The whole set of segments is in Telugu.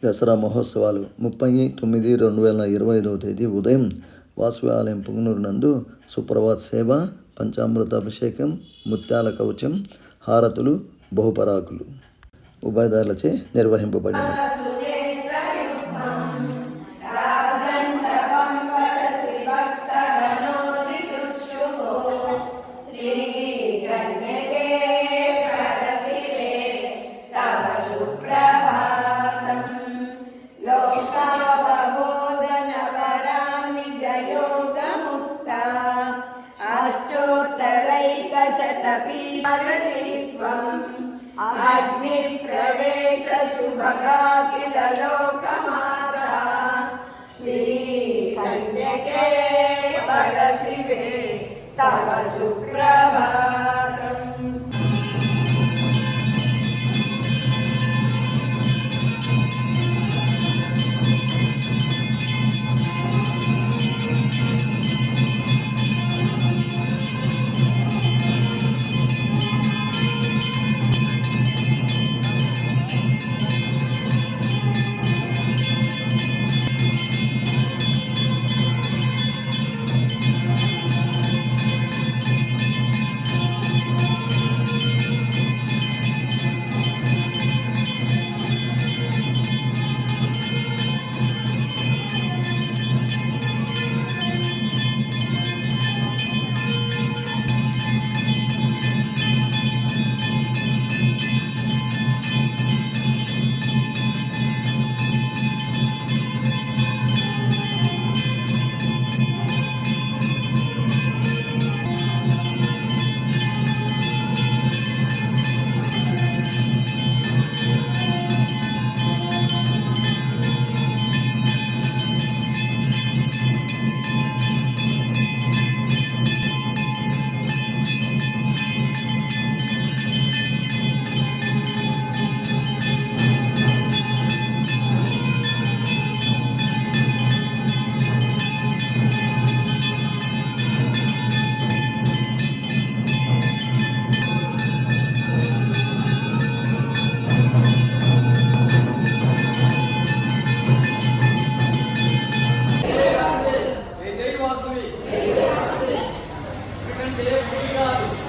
దసరా మహోత్సవాలు 30/9/2025 ఉదయం వాసవి ఆలయం పుంగనూరు నందు సుప్రభాత్ సేవ, పంచామృత అభిషేకం, ముత్యాల కవచం, హారతులు, బహుపరాకులు ఉభయదారులచే నిర్వహింపబడినవి. अग्निप्रवेश शुभगा किल लोकमाता श्रीकन्यके परशिवे तव सुप्रभातम्.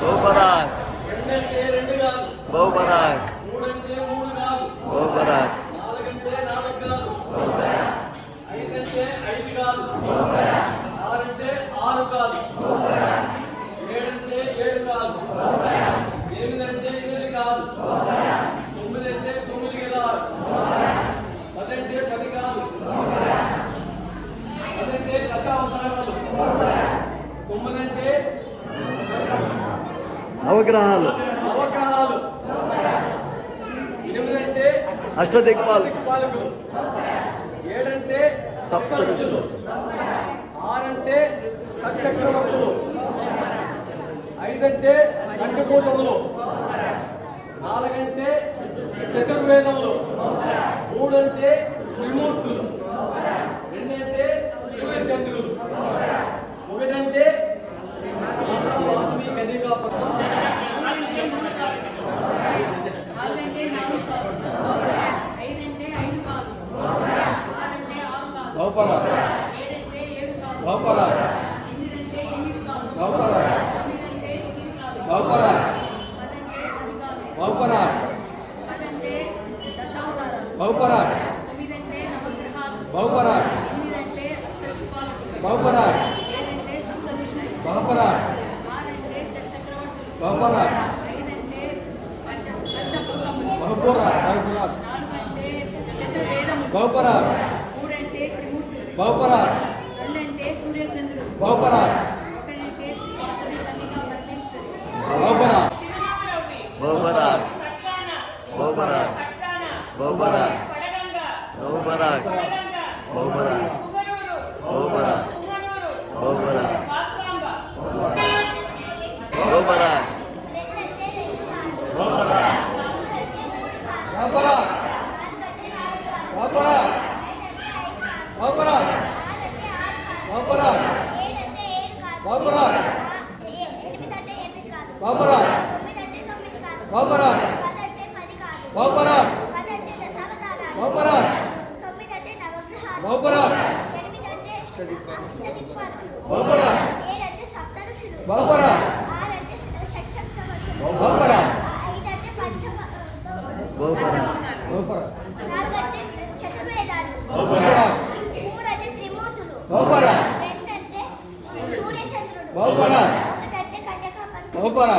బహుపరాక్ బహుపరాక్ నవగ్రహాలు, అష్టదిక్పాలకులు, 7 సప్త ఋషులు, 6 సప్తచక్రవర్తులు, 5 కంఠకూటములు, 4 చతుర్వేదములు, 3 త్రిమూర్తులు, 2 సూర్యచంద్రులు, 1 బాబురా బహుపరా ఎనిమిదంటే అష్టదిక్పాలకులు. బహుపరా ఏడంటే సప్తఋషులు. బహుపరా ఆరంటే షట్శక్తవతులు. బహుపరా ఐదంటే బహుపరా బహుపరా నాలుగంటే చతుర్వేదాలు. బహుపరా మూడంటే త్రిమూర్తులు. బహుపరా రెండంటే సూర్యచంద్రుడు. బహుపరా ఒకటంటే కన్యకాపతి. బహుపరా